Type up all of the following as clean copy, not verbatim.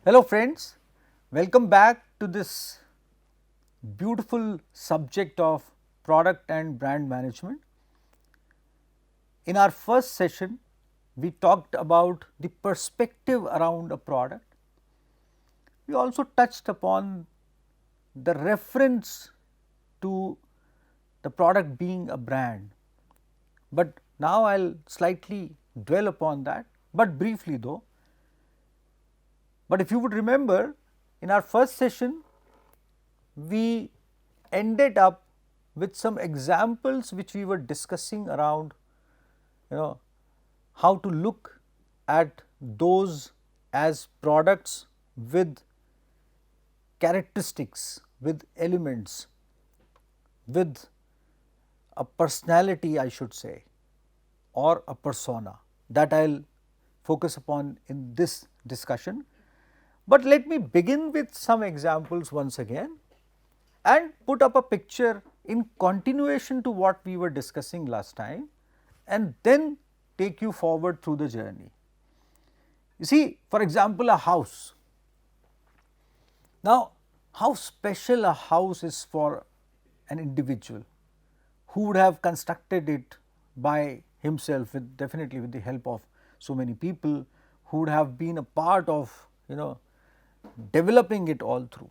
Hello friends, welcome back to this beautiful subject of product and brand management. In our first session, we talked about the perspective around a product. We also touched upon the reference to the product being a brand, but now I will slightly dwell upon that, but briefly though. But if you would remember, in our first session, we ended up with some examples which we were discussing around how to look at those as products with characteristics, with elements, with a personality, I should say, or a persona that I will focus upon in this discussion. But let me begin with some examples once again and put up a picture in continuation to what we were discussing last time, and then take you forward through the journey. You see, for example, a house. Now, how special a house is for an individual who would have constructed it by himself, with definitely with the help of so many people, who would have been a part of developing it all through,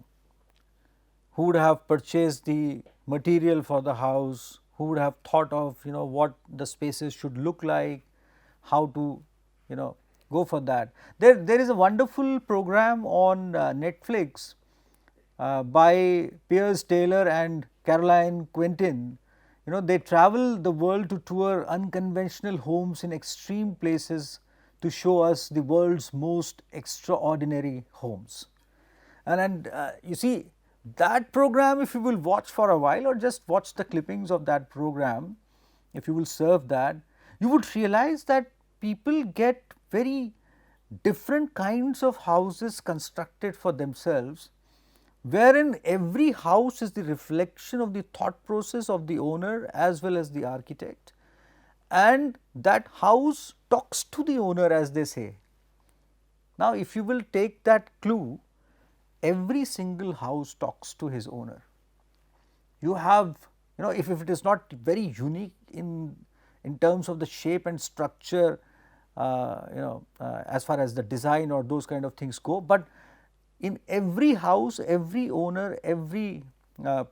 who would have purchased the material for the house, who would have thought of what the spaces should look like, how to go for that. There is a wonderful program on Netflix by Piers Taylor and Caroline Quentin. They travel the world to tour unconventional homes in extreme places to show us the world's most extraordinary homes. And you see, that program, if you will watch for a while or just watch the clippings of that program, if you will serve that, you would realize that people get very different kinds of houses constructed for themselves, wherein every house is the reflection of the thought process of the owner as well as the architect, and that house talks to the owner, as they say. Now, if you will take that clue, every single house talks to his owner. You have, if it is not very unique in terms of the shape and structure, as far as the design or those kind of things go, but in every house, every owner, every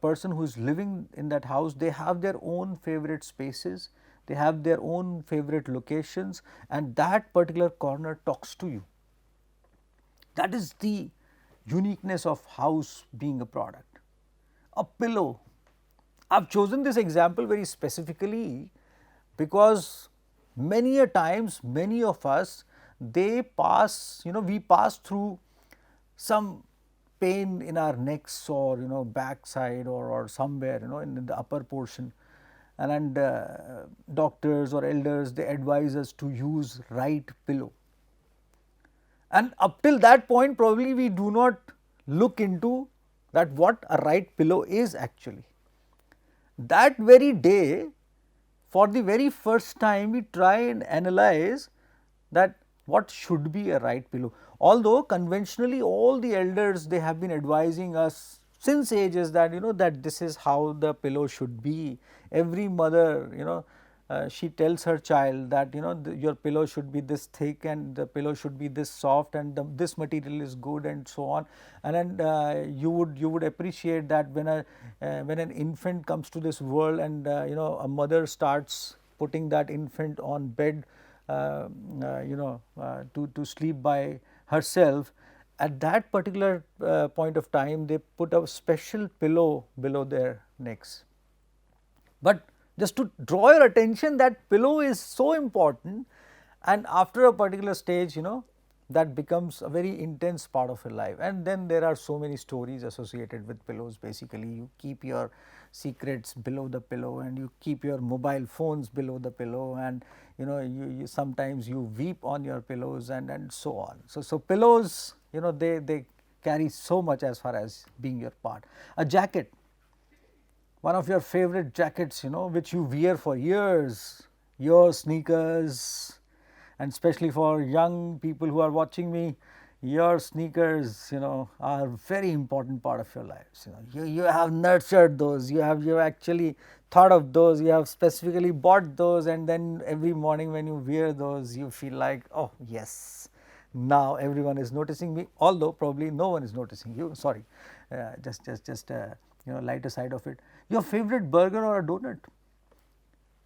person who is living in that house, they have their own favorite spaces, they have their own favorite locations, and that particular corner talks to you. That is the uniqueness of house being a product. A pillow. I have chosen this example very specifically because many a times, many of us, we pass through some pain in our necks or back side or somewhere in the upper portion, and doctors or elders, they advise us to use right pillow. And up till that point, probably we do not look into that what a right pillow is actually. That very day, for the very first time, we try and analyze that what should be a right pillow. Although conventionally all the elders, they have been advising us since ages that that this is how the pillow should be. Every mother, she tells her child that your pillow should be this thick and the pillow should be this soft and this material is good and so on. And then you would appreciate that when an infant comes to this world and a mother starts putting that infant on bed to sleep by herself, at that particular point of time they put a special pillow below their necks. But just to draw your attention, that pillow is so important, and after a particular stage that becomes a very intense part of your life. And then there are so many stories associated with pillows. Basically, you keep your secrets below the pillow and you keep your mobile phones below the pillow, and you sometimes you weep on your pillows and so on. So pillows, they carry so much as far as being your part. A jacket, one of your favorite jackets, which you wear for years, your sneakers, and especially for young people who are watching me, your sneakers, are very important part of your lives. You have nurtured those, you actually thought of those, you have specifically bought those, and then every morning when you wear those, you feel like, oh yes, now everyone is noticing me, although probably no one is noticing you. Sorry, just lighter side of it. Your favorite burger or a donut?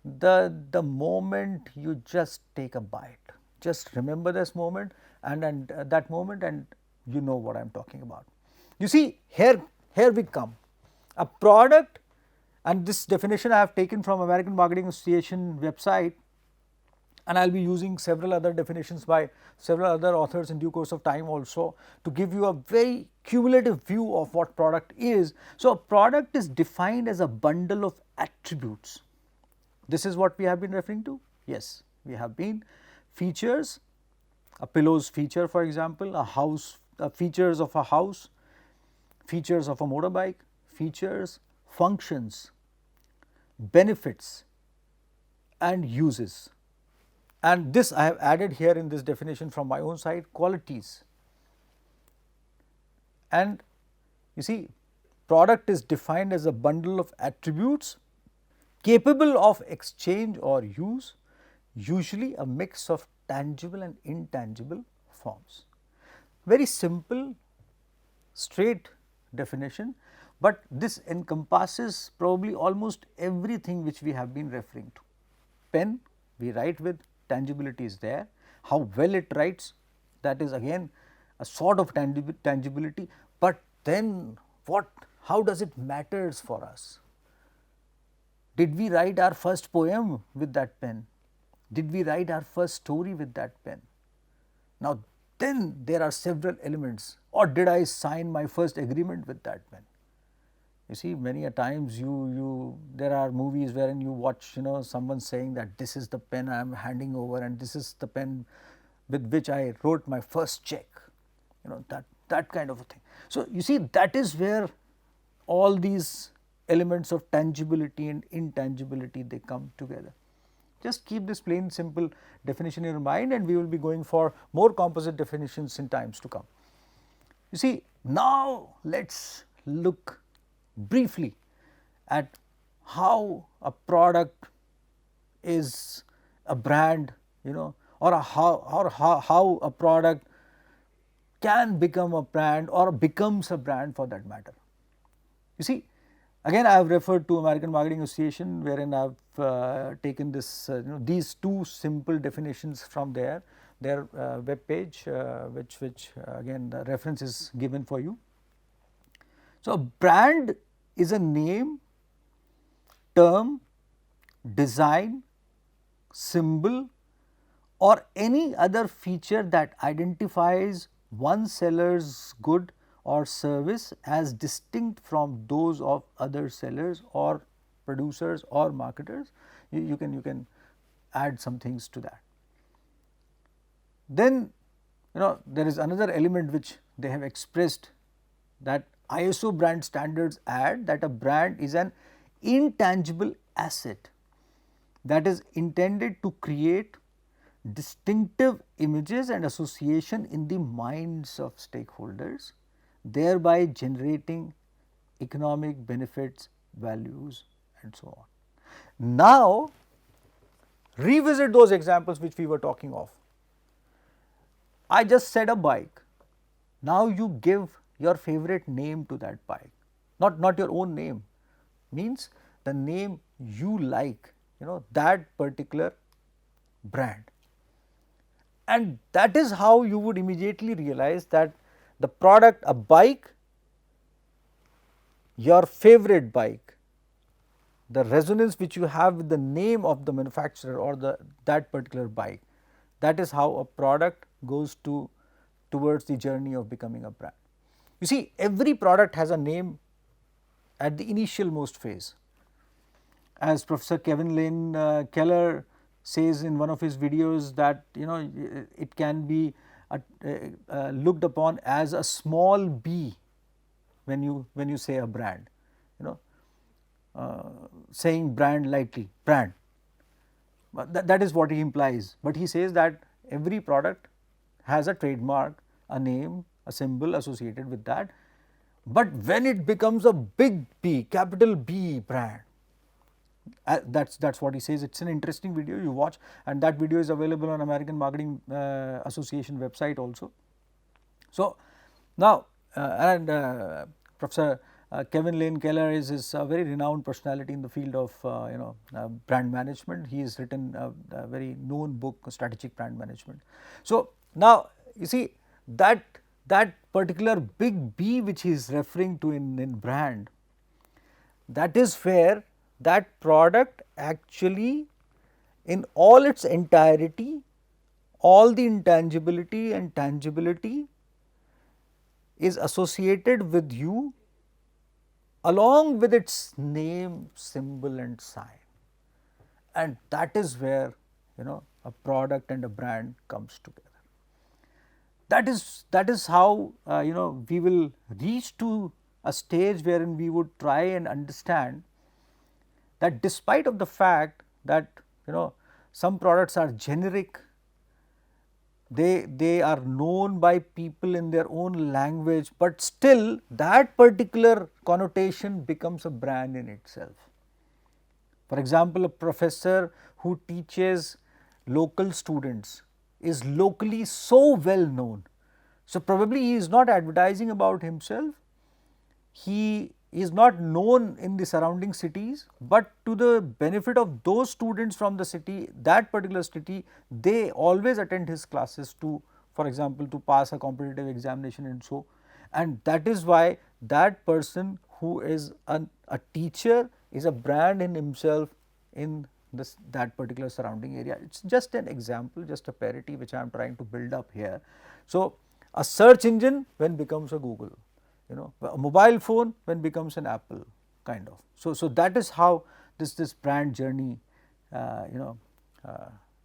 The moment you just take a bite, just remember this moment, and that moment, and you know what I'm talking about. You see, here we come. A product, and this definition I have taken from American Marketing Association website, and I will be using several other definitions by several other authors in due course of time also, to give you a very cumulative view of what product is. So, a product is defined as a bundle of attributes. This is what we have been referring to? Yes, we have been. Features, a pillow's feature, for example, a house, features of a house, features of a motorbike, features, functions, benefits, and uses. And this I have added here in this definition from my own side, qualities. And you see, product is defined as a bundle of attributes capable of exchange or use, usually a mix of tangible and intangible forms. Very simple, straight definition, but this encompasses probably almost everything which we have been referring to. Pen, we write with, tangibility is there. How well it writes, that is again a sort of tangibility, but then how does it matters for us? Did we write our first poem with that pen? Did we write our first story with that pen? Now, then there are several elements. Or did I sign my first agreement with that pen? You see, many a times there are movies wherein you watch, someone saying that this is the pen I am handing over, and this is the pen with which I wrote my first check. That kind of a thing. So, you see, that is where all these elements of tangibility and intangibility, they come together. Just keep this plain simple definition in your mind, and we will be going for more composite definitions in times to come. You see, now let us look briefly at how a product is a brand, or how a product can become a brand or becomes a brand for that matter. You see, again I have referred to American Marketing Association, wherein I have taken this these two simple definitions from their web page, which again the reference is given for you. So, a brand is a name, term, design, symbol, or any other feature that identifies one seller's good or service as distinct from those of other sellers or producers or marketers. You can add some things to that. Then there is another element which they have expressed, that ISO brand standards add that a brand is an intangible asset that is intended to create distinctive images and association in the minds of stakeholders, thereby generating economic benefits, values, and so on. Now, revisit those examples which we were talking of. I just said a bike. Now, you give your favorite name to that bike, not your own name, means the name you like, that particular brand. And that is how you would immediately realize that the product, a bike, your favorite bike, the resonance which you have with the name of the manufacturer or that particular bike, that is how a product goes towards the journey of becoming a brand. You see, every product has a name at the initial most phase. As Professor Kevin Lane Keller says in one of his videos, that it can be looked upon as a small b when you say a brand, saying brand lightly, brand, that is what he implies. But he says that every product has a trademark, a name, a symbol associated with that. But when it becomes a big B, capital B brand, that's what he says. It's an interesting video, you watch, and that video is available on American Marketing Association website also. So now, Professor Kevin Lane Keller is a very renowned personality in the field of brand management. He has written a very known book, Strategic Brand Management. So now you see that particular big B which he is referring to in brand, that is where that product actually in all its entirety, all the intangibility and tangibility is associated with you along with its name, symbol and sign, and that is where a product and a brand comes together. That is how we will reach to a stage wherein we would try and understand that despite of the fact that some products are generic, they are known by people in their own language, but still that particular connotation becomes a brand in itself. For example, a professor who teaches local students is locally so well known. So probably he is not advertising about himself, he is not known in the surrounding cities, but to the benefit of those students from the city, that particular city, they always attend his classes to, for example, to pass a competitive examination and so. And that is why that person who is a teacher is a brand in himself in that particular surrounding area. It is just an example, just a parity which I am trying to build up here. So a search engine when becomes a Google, a mobile phone when becomes an Apple kind of. So that is how this brand journey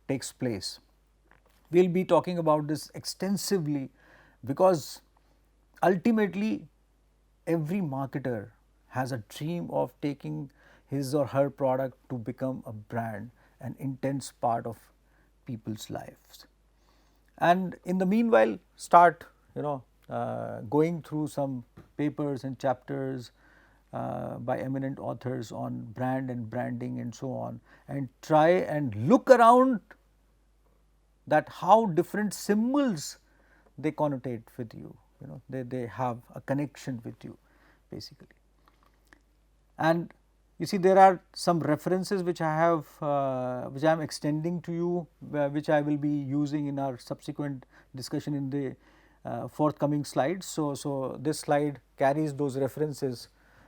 takes place. We will be talking about this extensively because ultimately every marketer has a dream of taking his or her product to become a brand, an intense part of people's lives. And in the meanwhile, start going through some papers and chapters by eminent authors on brand and branding and so on, and try and look around that how different symbols they connotate with you, they have a connection with you basically. And you see there are some references which I have which I am extending to you, which I will be using in our subsequent discussion in the forthcoming slides. So this slide carries those references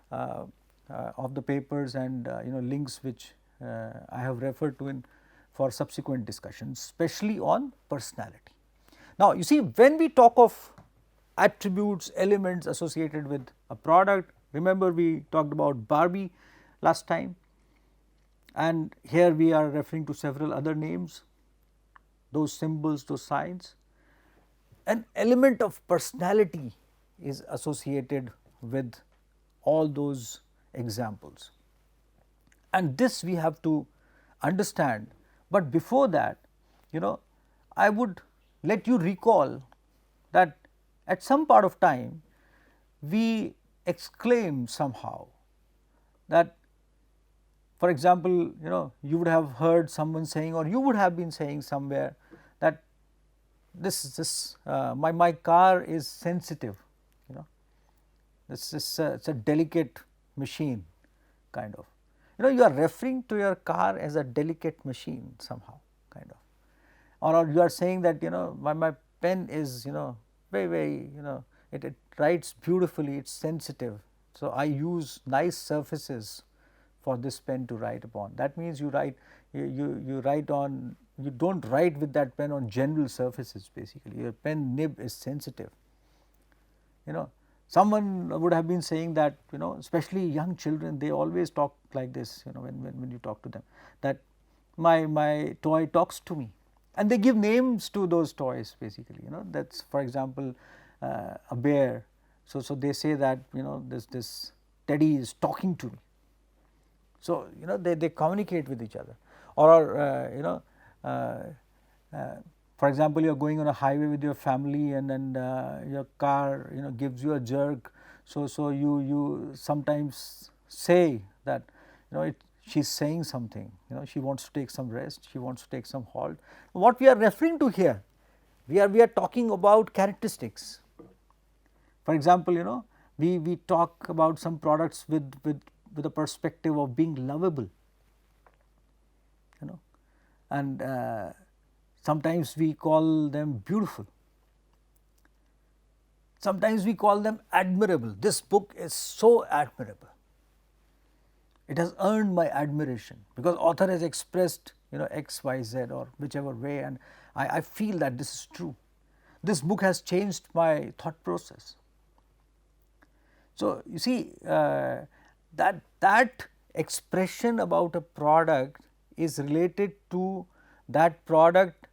of the papers and links which I have referred to in for subsequent discussions, especially on personality. Now you see, when we talk of attributes, elements associated with a product, remember we talked about Barbie last time, and here we are referring to several other names, those symbols, those signs. An element of personality is associated with all those examples, and this we have to understand. But before that, I would let you recall that at some part of time we exclaim somehow that, for example, you would have heard someone saying, or you would have been saying somewhere that my car is sensitive, this is it's a delicate machine kind of. You are referring to your car as a delicate machine somehow kind of, or you are saying that my pen is very it writes beautifully, it's sensitive, so I use nice surfaces for this pen to write upon. That means you write on, you don't write with that pen on general surfaces basically, your pen nib is sensitive. Someone would have been saying that, especially young children, they always talk like this, when you talk to them, that my toy talks to me, and they give names to those toys basically, that's, for example, a bear. So they say that, this teddy is talking to me. So they communicate with each other, or For example, you are going on a highway with your family, and then your car, gives you a jerk. So you sometimes say that, she's saying something. She wants to take some rest. She wants to take some halt. What we are referring to here, we are talking about characteristics. For example, we talk about some products with a perspective of being lovable, and sometimes we call them beautiful. Sometimes we call them admirable. This book is so admirable. It has earned my admiration because author has expressed, X, Y, Z or whichever way, and I feel that this is true. This book has changed my thought process. So, you see, that expression about a product is related to that product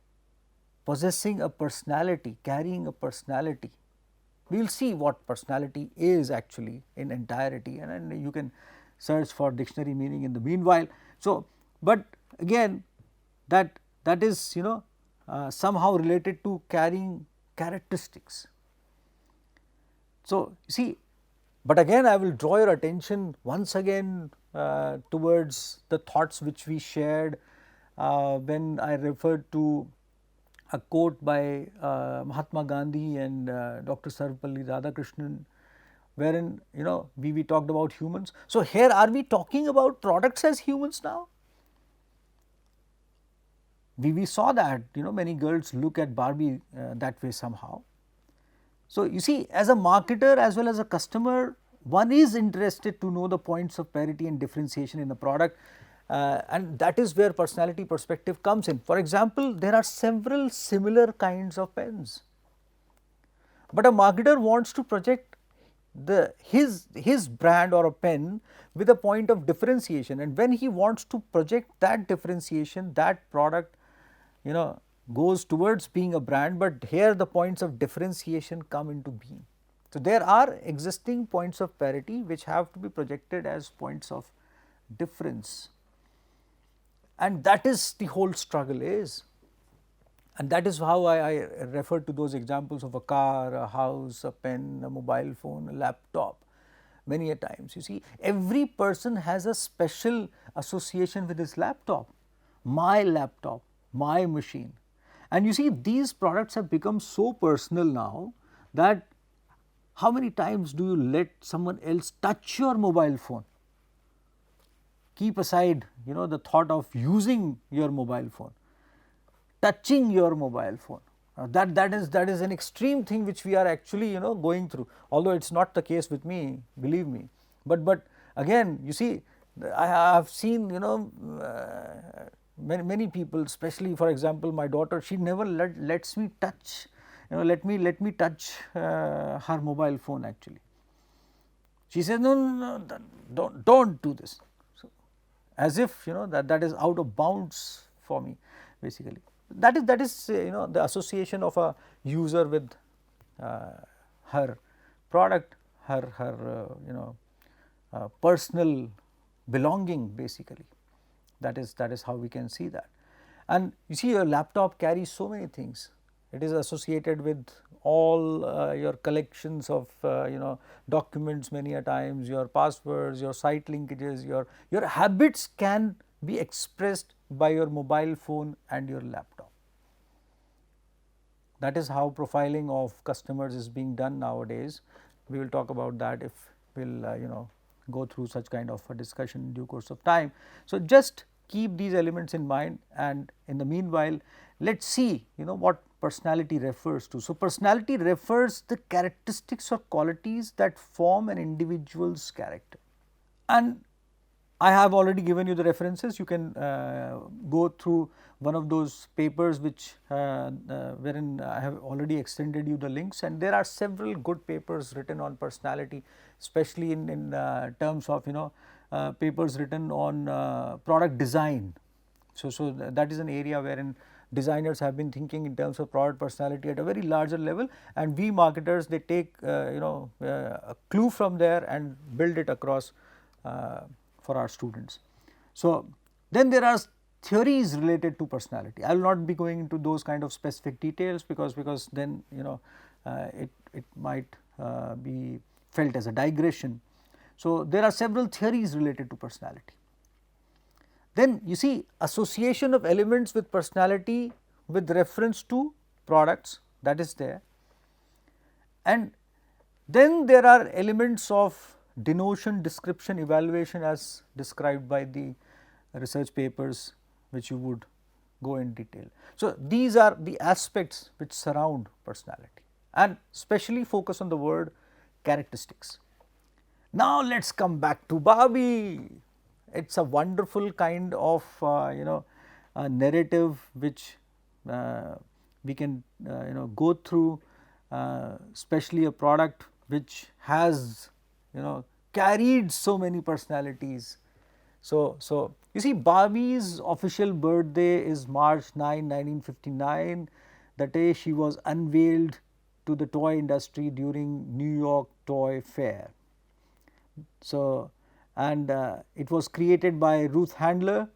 possessing a personality, carrying a personality. We will see what personality is actually in entirety, and you can search for dictionary meaning in the meanwhile. So, but again, that is somehow related to carrying characteristics. So, see, but again I will draw your attention once again towards the thoughts which we shared when I referred to a quote by Mahatma Gandhi and Dr. Sarvepalli Radhakrishnan, wherein we talked about humans. So, here are we talking about products as humans now? We saw that many girls look at Barbie that way somehow. So, you see, as a marketer as well as a customer, one is interested to know the points of parity and differentiation in a product, and that is where personality perspective comes in. For example, there are several similar kinds of pens, but a marketer wants to project his brand or a pen with a point of differentiation, and when he wants to project that differentiation, that product goes towards being a brand, but here the points of differentiation come into being. So, there are existing points of parity which have to be projected as points of difference, and that is the whole struggle is, and that is how I refer to those examples of a car, a house, a pen, a mobile phone, a laptop. Many a times, you see, every person has a special association with his laptop, my machine. And you see, these products have become so personal now that how many times do you let someone else touch your mobile phone? Keep aside, the thought of using your mobile phone, touching your mobile phone. That is an extreme thing which we are actually going through, although it is not the case with me, believe me. But again, you see, I have seen many people, especially for example my daughter, she never lets me touch, let me touch her mobile phone actually. She says, no, don't do this. So, as if that is out of bounds for me basically. That is the association of a user with her product, her personal belonging basically. That is how we can see that. And you see, your laptop carries so many things. It is associated with all your collections of documents many a times, your passwords, your site linkages, your habits can be expressed by your mobile phone and your laptop. That is how profiling of customers is being done nowadays. We will talk about that if we will go through such kind of a discussion in due course of time. So, just keep these elements in mind, and in the meanwhile let us see what personality refers to. So, personality refers the characteristics or qualities that form an individual's character, and I have already given you the references. You can go through one of those papers which wherein I have already extended you the links, and there are several good papers written on personality, especially in terms of papers written on product design. So that is an area wherein designers have been thinking in terms of product personality at a very larger level, and we marketers, they take a clue from there and build it across for our students. So, then there are theories related to personality. I will not be going into those kind of specific details because then it might be felt as a digression. So, there are several theories related to personality. Then you see association of elements with personality with reference to products, that is there, and then there are elements of denotion, description, evaluation as described by the research papers which you would go in detail. So, these are the aspects which surround personality and specially focus on the word characteristics. Now, let us come back to Barbie. It is a wonderful kind of a narrative which we can go through, especially a product which has carried so many personalities. So you see, Barbie's official birthday is March 9, 1959, the day she was unveiled to the toy industry during New York Toy Fair. So, and it was created by Ruth Handler,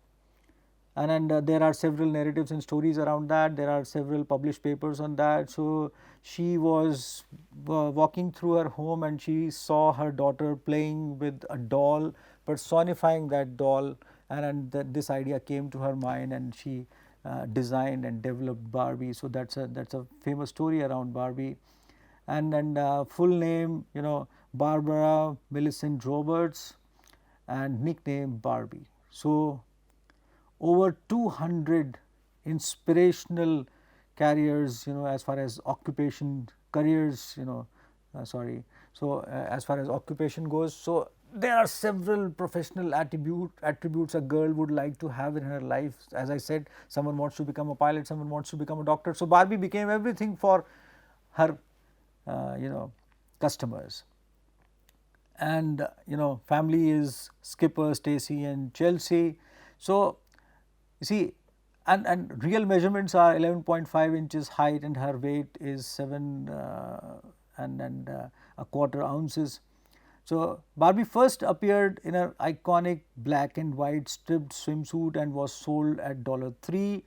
and there are several narratives and stories around that. There are several published papers on that. So, she was walking through her home and she saw her daughter playing with a doll, personifying that doll, and this idea came to her mind and she designed and developed Barbie. So, that is a famous story around Barbie, and full name Barbara Millicent Roberts and nickname Barbie. So, over 200 inspirational careers as far as occupation careers So, as far as occupation goes, so there are several professional attributes a girl would like to have in her life. As I said, someone wants to become a pilot, someone wants to become a doctor. So, Barbie became everything for her customers. And family is Skipper, Stacy and Chelsea. So, you see, and real measurements are 11.5 inches height and her weight is 7 and a quarter ounces. So, Barbie first appeared in her iconic black and white striped swimsuit and was sold at $3,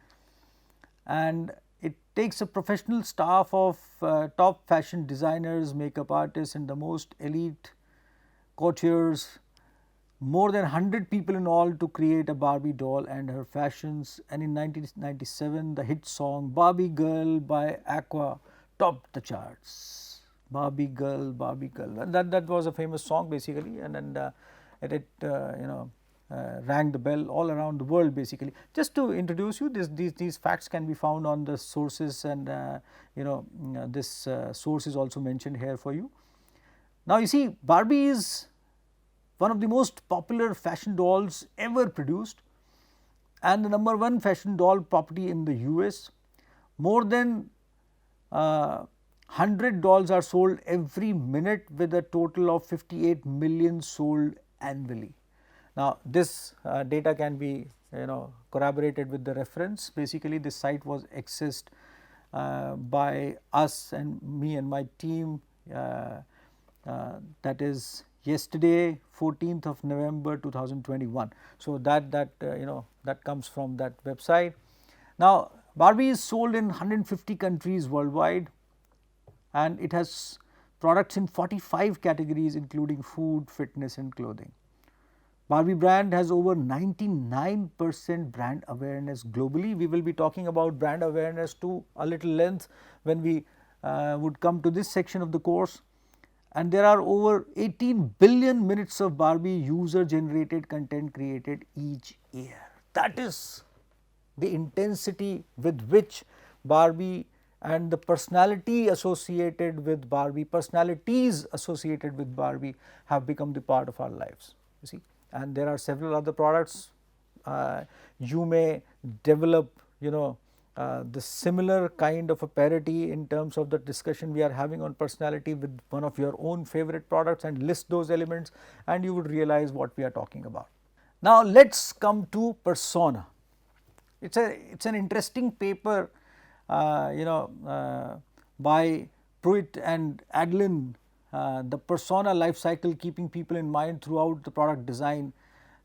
and it takes a professional staff of top fashion designers, makeup artists and the most elite courtiers, more than 100 people in all to create a Barbie doll and her fashions. And in 1997 the hit song Barbie Girl by Aqua topped the charts. Barbie Girl, and that was a famous song basically, and it rang the bell all around the world basically. Just to introduce you, these facts can be found on the sources, and this source is also mentioned here for you. Now, you see, Barbie is one of the most popular fashion dolls ever produced and the #1 fashion doll property in the US. More than 100 dolls are sold every minute with a total of 58 million sold annually. Now, this data can be corroborated with the reference. Basically, this site was accessed by us and me and my team, that is yesterday 14th of November 2021. So, that comes from that website. Now, Barbie is sold in 150 countries worldwide and it has products in 45 categories including food, fitness and clothing. Barbie brand has over 99% brand awareness globally. We will be talking about brand awareness to a little length when we would come to this section of the course. And there are over 18 billion minutes of Barbie user generated content created each year. That is the intensity with which Barbie and the personalities associated with Barbie have become the part of our lives, you see. And there are several other products. You may develop the similar kind of a parity in terms of the discussion we are having on personality with one of your own favorite products and list those elements, and you would realize what we are talking about. Now, let us come to persona. It's an interesting paper by Pruitt and Adlin, the persona life cycle, keeping people in mind throughout the product design.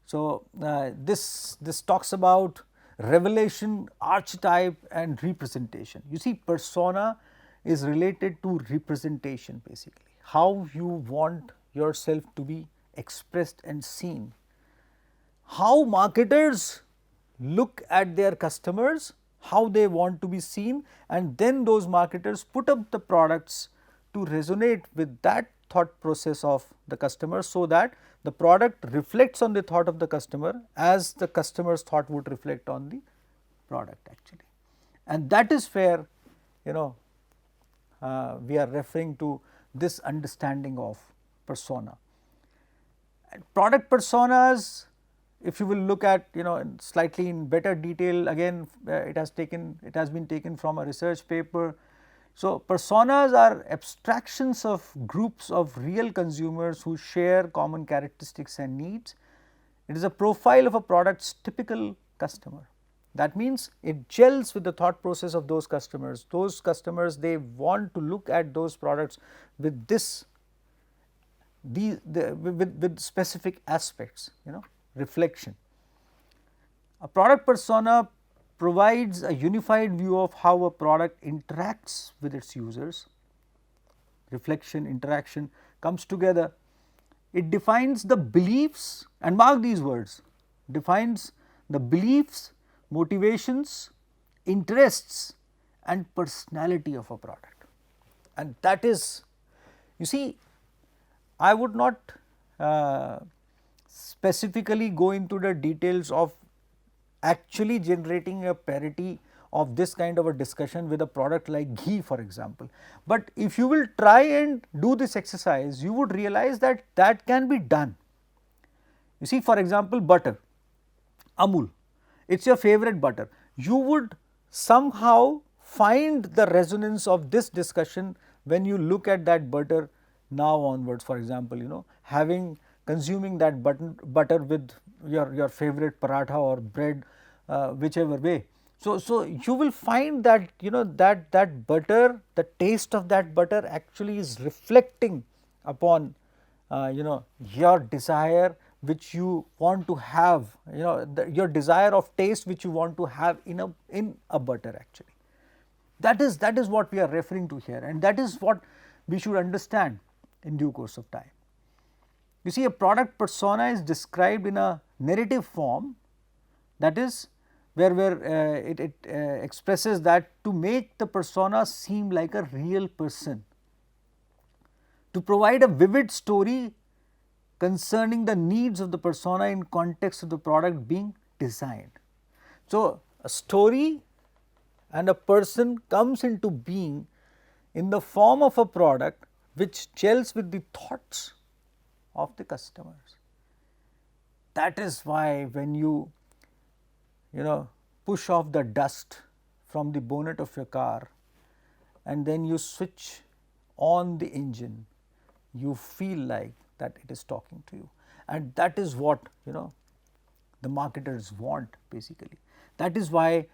So, this talks about revelation, archetype and representation. You see, persona is related to representation basically, how you want yourself to be expressed and seen. How marketers look at their customers, how they want to be seen, and then those marketers put up the products to resonate with that thought process of the customer, so that the product reflects on the thought of the customer as the customer's thought would reflect on the product actually. And that is where, you know, we are referring to this understanding of persona. And product personas, if you will look at, you know, slightly in better detail, again it has been taken from a research paper. So, personas are abstractions of groups of real consumers who share common characteristics and needs. It is a profile of a product's typical customer. That means it gels with the thought process of those customers. Those customers, they want to look at those products with this, with specific aspects, you know, reflection. A product persona provides a unified view of how a product interacts with its users. Reflection, interaction comes together. It defines the beliefs, and mark these words, defines the beliefs, motivations, interests and personality of a product. And that is, you see, I would not specifically go into the details of actually generating a parity of this kind of a discussion with a product like ghee, for example. But if you will try and do this exercise, you would realize that that can be done. You see, for example, butter, Amul, it is your favorite butter. You would somehow find the resonance of this discussion when you look at that butter now onwards, for example, you know, consuming that butter with your favorite paratha or bread, whichever way. So you will find that, you know, that butter, the taste of that butter actually is reflecting upon, you know, your desire which you want to have, you know, your desire of taste which you want to have in a butter actually. That is what we are referring to here, and that is what we should understand in due course of time. You see, a product persona is described in a narrative form, that is where it expresses that to make the persona seem like a real person, to provide a vivid story concerning the needs of the persona in context of the product being designed. So, a story and a person comes into being in the form of a product which gels with the thoughts of the customers. That is why when you know, push off the dust from the bonnet of your car and then you switch on the engine, you feel like that it is talking to you, and that is what, you know, the marketers want basically. That is why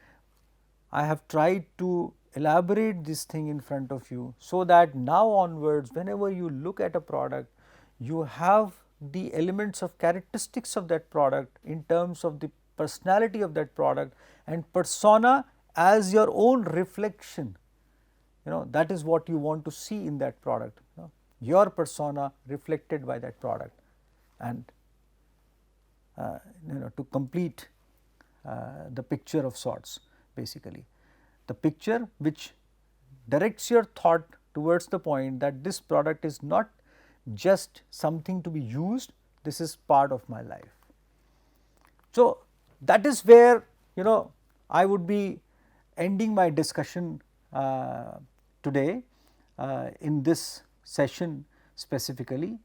I have tried to elaborate this thing in front of you, so that now onwards whenever you look at a product, you have the elements of characteristics of that product in terms of the personality of that product, and persona as your own reflection, you know, that is what you want to see in that product, you know, your persona reflected by that product, and you know, to complete the picture of sorts basically, the picture which directs your thought towards the point that this product is not just something to be used, this is part of my life. So, that is where, you know, I would be ending my discussion today in this session specifically,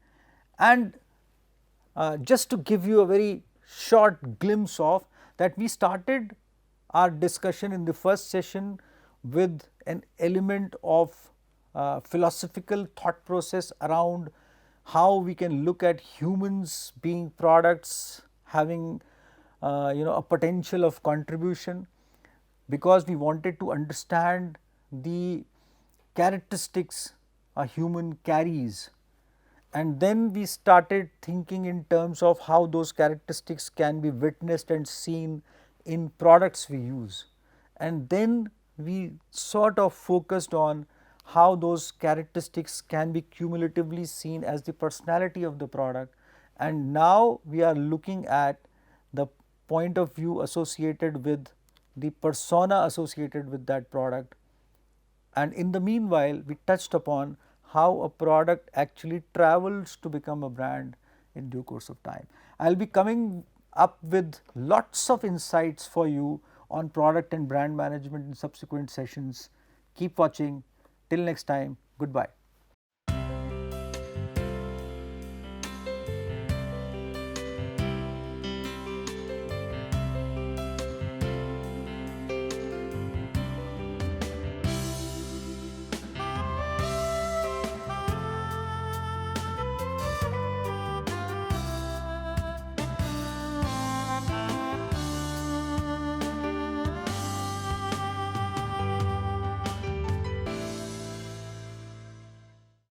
and just to give you a very short glimpse of that, we started our discussion in the first session with an element of philosophical thought process around how we can look at humans being products having you know, a potential of contribution, because we wanted to understand the characteristics a human carries, and then we started thinking in terms of how those characteristics can be witnessed and seen in products we use, and then we sort of focused on how those characteristics can be cumulatively seen as the personality of the product, and now we are looking at the point of view associated with the persona associated with that product. And in the meanwhile, we touched upon how a product actually travels to become a brand in due course of time. I will be coming up with lots of insights for you on product and brand management in subsequent sessions. Keep watching. Till next time, goodbye.